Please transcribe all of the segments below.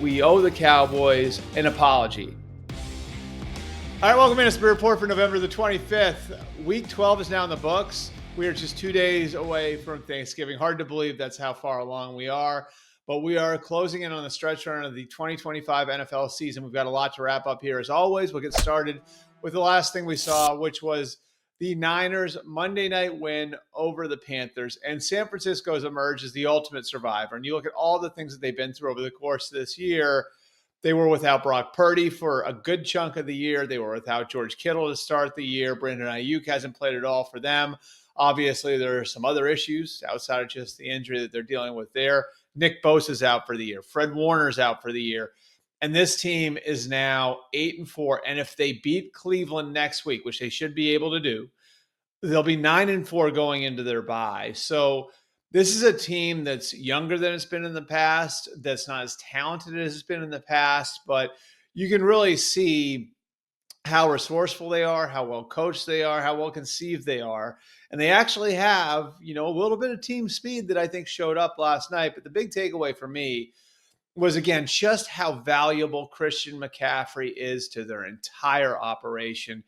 we owe the Cowboys an apology. All right, welcome in to Spirit Report for November the 25th. Week 12 is now in the books. We are just 2 days away from Thanksgiving. Hard to believe that's how far along we are, but we are closing in on the stretch run of the 2025 NFL season. We've got a lot to wrap up here. As always, we'll get started with the last thing we saw, which was the Niners' Monday night win over the Panthers. And San Francisco's emerged as the ultimate survivor. And you look at all the things that they've been through over the course of this year. They were without Brock Purdy for a good chunk of the year. They were without George Kittle to start the year. Brandon Ayuk hasn't played at all for them. Obviously, there are some other issues outside of just the injury that they're dealing with there. Nick Bosa's out for the year. Fred Warner's out for the year. And this team is now 8-4. And if they beat Cleveland next week, which they should be able to do, they'll be 9-4 going into their bye. So this is a team that's younger than it's been in the past, that's not as talented as it's been in the past, but you can really see how resourceful they are, how well coached they are, how well conceived they are. And they actually have, a little bit of team speed that I think showed up last night. But the big takeaway for me was, again, just how valuable Christian McCaffrey is to their entire operation.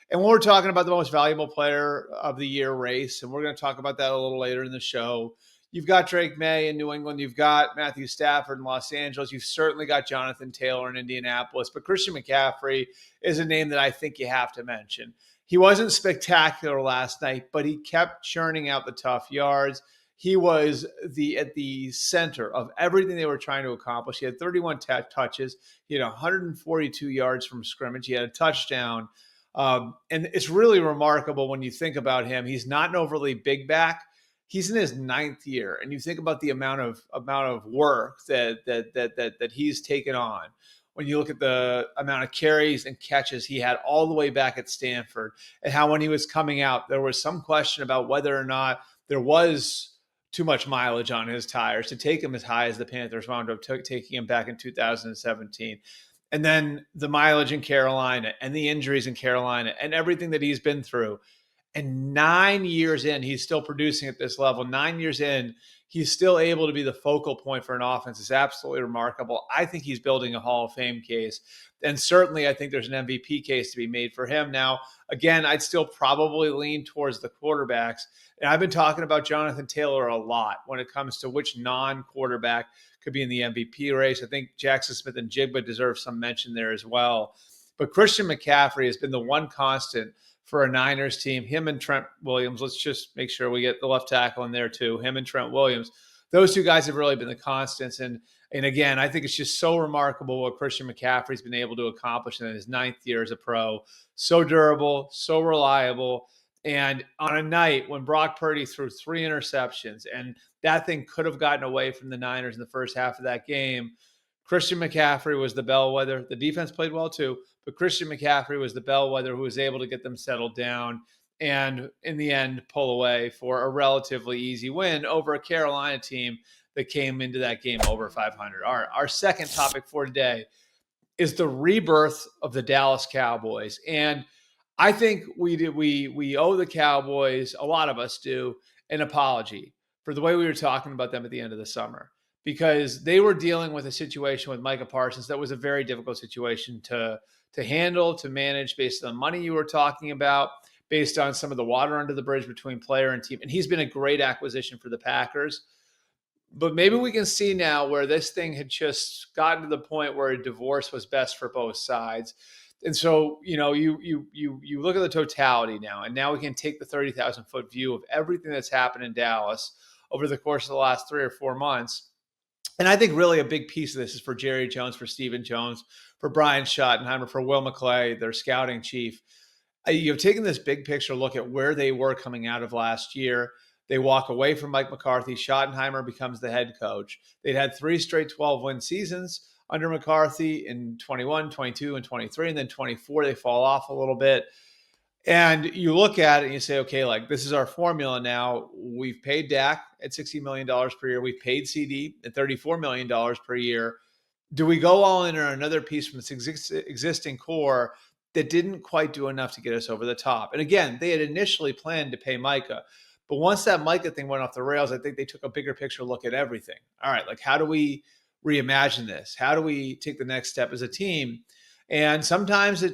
And when we're talking about the most valuable player of the year race, and we're going to talk about that a little later in the show, you've got Drake May in New England. You've got Matthew Stafford in Los Angeles. You've certainly got Jonathan Taylor in Indianapolis. But Christian McCaffrey is a name that I think you have to mention. He wasn't spectacular last night, but he kept churning out the tough yards. He was at the center of everything they were trying to accomplish. He had 31 touches. He had 142 yards from scrimmage. He had a touchdown. And it's really remarkable when you think about him. He's not an overly big back. He's in his 9th year, and you think about the amount of work that he's taken on. When you look at the amount of carries and catches he had all the way back at Stafford, and how when he was coming out, there was some question about whether or not there was too much mileage on his tires to take him as high as the Panthers wound up taking him back in 2017. And then the mileage in Carolina and the injuries in Carolina and everything that he's been through. And 9 years in, he's still producing at this level. 9 years in, he's still able to be the focal point for an offense. It's absolutely remarkable. I think he's building a Hall of Fame case. And certainly I think there's an MVP case to be made for him. Now, again, I'd still probably lean towards the quarterbacks. And I've been talking about Jonathan Taylor a lot when it comes to which non-quarterback could be in the MVP race. I think Jackson Smith and Jigba deserve some mention there as well. But Christian McCaffrey has been the one constant for a Niners team. Him and Trent Williams, let's just make sure we get the left tackle in there too. Him and Trent Williams, those two guys have really been the constants. And again, I think it's just so remarkable what Christian McCaffrey's been able to accomplish in his 9th year as a pro. So durable, so reliable. And on a night when Brock Purdy threw 3 interceptions and that thing could have gotten away from the Niners in the first half of that game, Christian McCaffrey was the bellwether. The defense played well too, but Christian McCaffrey was the bellwether who was able to get them settled down and in the end pull away for a relatively easy win over a Carolina team that came into that game over 500. Our second topic for today is the rebirth of the Dallas Cowboys. And I think we owe the Cowboys, a lot of us do, an apology for the way we were talking about them at the end of the summer, because they were dealing with a situation with Micah Parsons that was a very difficult situation to handle, to manage based on the money you were talking about, based on some of the water under the bridge between player and team. And he's been a great acquisition for the Packers. But maybe we can see now where this thing had just gotten to the point where a divorce was best for both sides. And so, you look at the totality now, and now we can take the 30,000-foot view of everything that's happened in Dallas over the course of the last 3 or 4 months. And I think really a big piece of this is for Jerry Jones, for Stephen Jones, for Brian Schottenheimer, for Will McClay, their scouting chief. You've taken this big picture look at where they were coming out of last year. They walk away from Mike McCarthy. Schottenheimer becomes the head coach. They'd had 3 straight 12-win seasons under McCarthy in 21, 22, and 23. And then 24, they fall off a little bit. And you look at it and you say, okay, like this is our formula now. We've paid Dak at $60 million per year. We've paid CD at $34 million per year. Do we go all in on another piece from this existing core that didn't quite do enough to get us over the top? And again, they had initially planned to pay Micah. But once that Micah thing went off the rails, I think they took a bigger picture look at everything. All right, like how do we reimagine this? How do we take the next step as a team? And sometimes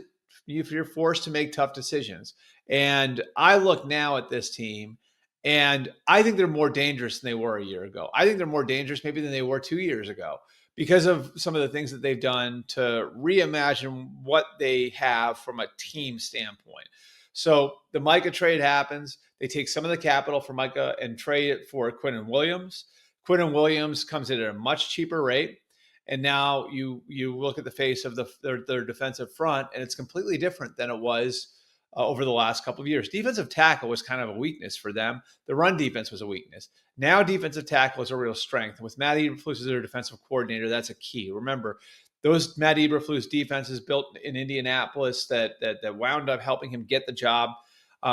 you're forced to make tough decisions. And I look now at this team, and I think they're more dangerous than they were a year ago. I think they're more dangerous maybe than they were 2 years ago because of some of the things that they've done to reimagine what they have from a team standpoint. So the Micah trade happens. They take some of the capital for Micah and trade it for Quinnen Williams. Quinnen Williams comes in at a much cheaper rate. And now you look at the face of their defensive front, and it's completely different than it was over the last couple of years. Defensive tackle was kind of a weakness for them. The run defense was a weakness. Now defensive tackle is a real strength. With Matt Eberflus as their defensive coordinator, that's a key. Remember, those Matt Eberflus defenses built in Indianapolis that wound up helping him get the job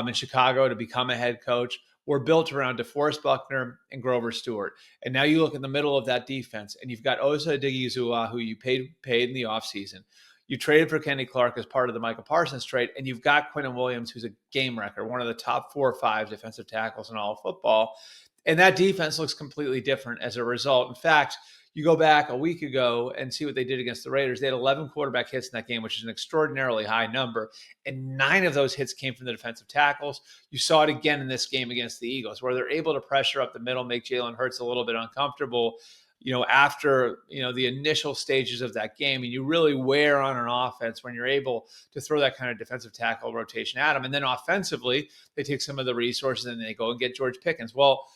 in Chicago to become a head coach were built around DeForest Buckner and Grover Stewart. And now you look in the middle of that defense, and you've got Osa Odighizuwa, who you paid in the offseason. You traded for Kenny Clark as part of the Micah Parsons trade, and you've got Quinnen Williams, who's a game wrecker, one of the top 4 or 5 defensive tackles in all of football. And that defense looks completely different as a result. In fact, you go back a week ago and see what they did against the Raiders. They had 11 quarterback hits in that game, which is an extraordinarily high number. And 9 of those hits came from the defensive tackles. You saw it again in this game against the Eagles, where they're able to pressure up the middle, make Jalen Hurts a little bit uncomfortable, after, the initial stages of that game. And you really wear on an offense when you're able to throw that kind of defensive tackle rotation at them. And then offensively, they take some of the resources and they go and get George Pickens. Well,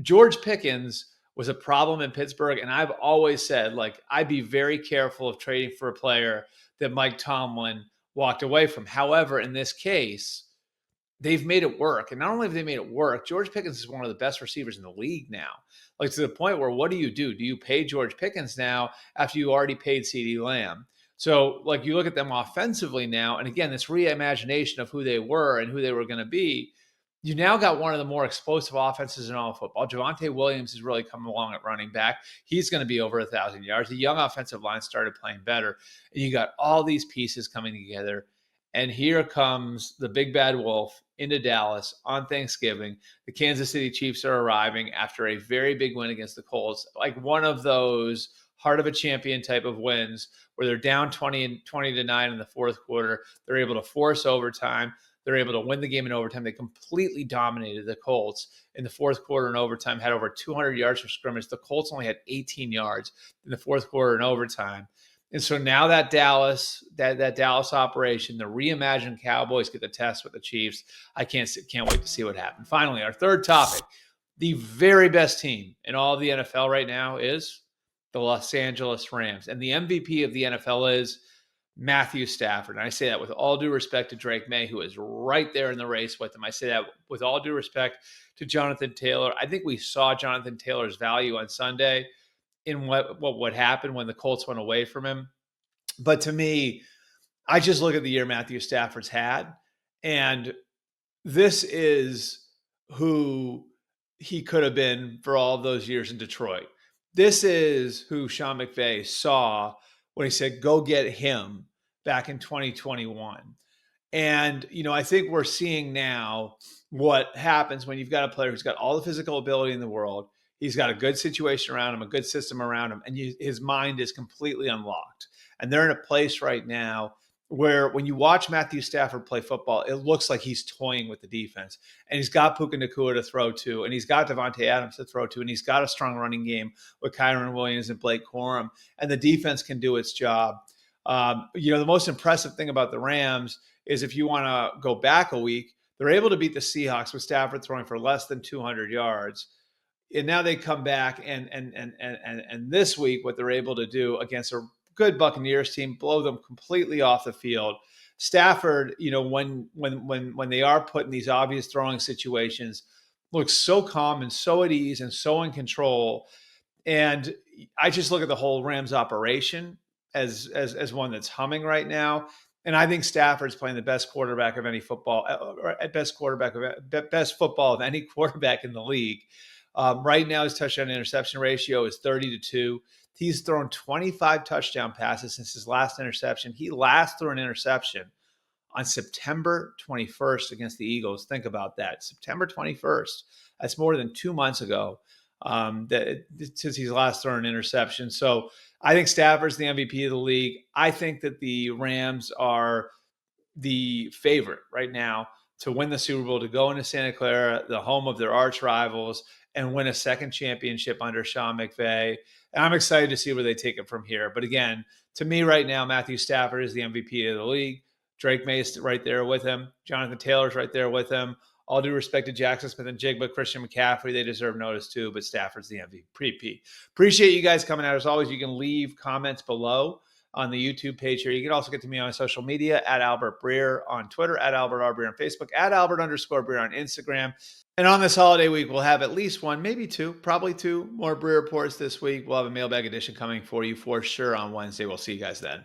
George Pickens was a problem in Pittsburgh. And I've always said, I'd be very careful of trading for a player that Mike Tomlin walked away from. However, in this case, they've made it work. And not only have they made it work, George Pickens is one of the best receivers in the league now. To the point where, what do? Do you pay George Pickens now after you already paid CeeDee Lamb? So, you look at them offensively now, and again, this reimagination of who they were and who they were going to be, you now got one of the more explosive offenses in all of football. Javonte Williams has really come along at running back. He's going to be over 1,000 yards. The young offensive line started playing better. And you got all these pieces coming together. And here comes the big bad wolf into Dallas on Thanksgiving. The Kansas City Chiefs are arriving after a very big win against the Colts, one of those heart of a champion type of wins where they're down 20-9 in the fourth quarter. They're able to force overtime. They're able to win the game in overtime. They completely dominated the Colts in the fourth quarter and overtime, had over 200 yards from scrimmage. The Colts only had 18 yards in the fourth quarter and overtime. And so now that Dallas operation, the reimagined Cowboys get the test with the Chiefs. I can't wait to see what happens. Finally, our third topic, the very best team in all of the NFL right now is the Los Angeles Rams. And the MVP of the NFL is Matthew Stafford. And I say that with all due respect to Drake May, who is right there in the race with him. I say that with all due respect to Jonathan Taylor. I think we saw Jonathan Taylor's value on Sunday in what happened when the Colts went away from him. But to me, I just look at the year Matthew Stafford's had, and this is who he could have been for all of those years in Detroit. This is who Sean McVay saw when he said, go get him back in 2021. And, I think we're seeing now what happens when you've got a player who's got all the physical ability in the world. He's got a good situation around him, a good system around him, and his mind is completely unlocked. And they're in a place right now where when you watch Matthew Stafford play football, it looks like he's toying with the defense. And he's got Puka Nacua to throw to, and he's got Devontae Adams to throw to, and he's got a strong running game with Kyron Williams and Blake Corum, and the defense can do its job. The most impressive thing about the Rams is if you want to go back a week, they're able to beat the Seahawks with Stafford throwing for less than 200 yards. And now they come back and this week, what they're able to do against a good Buccaneers team, blow them completely off the field. Stafford, when they are put in these obvious throwing situations, looks so calm and so at ease and so in control. And I just look at the whole Rams operation as one that's humming right now. And I think Stafford's playing the best quarterback of any football, or best football of any quarterback in the league. Right now, his touchdown interception ratio is 30-2. He's thrown 25 touchdown passes since his last interception. He last threw an interception on September 21st against the Eagles. Think about that. September 21st. That's more than 2 months ago. since he's last thrown an interception. So I think Stafford's the MVP of the league. I think that the Rams are the favorite right now to win the Super Bowl, to go into Santa Clara, the home of their arch rivals, and win a second championship under Sean McVay. And I'm excited to see where they take it from here. But again, to me right now, Matthew Stafford is the MVP of the league. Drake May's right there with him. Jonathan Taylor's right there with him. All due respect to Jackson Smith and Jigba, Christian McCaffrey, they deserve notice too, but Stafford's the MVP. Appreciate you guys coming out. As always, you can leave comments below on the YouTube page here. You can also get to me on social media at Albert Breer on Twitter, at Albert R. Breer on Facebook, at Albert_Breer on Instagram. And on this holiday week, we'll have at least one, maybe two, probably two more Breer reports this week. We'll have a mailbag edition coming for you for sure on Wednesday. We'll see you guys then.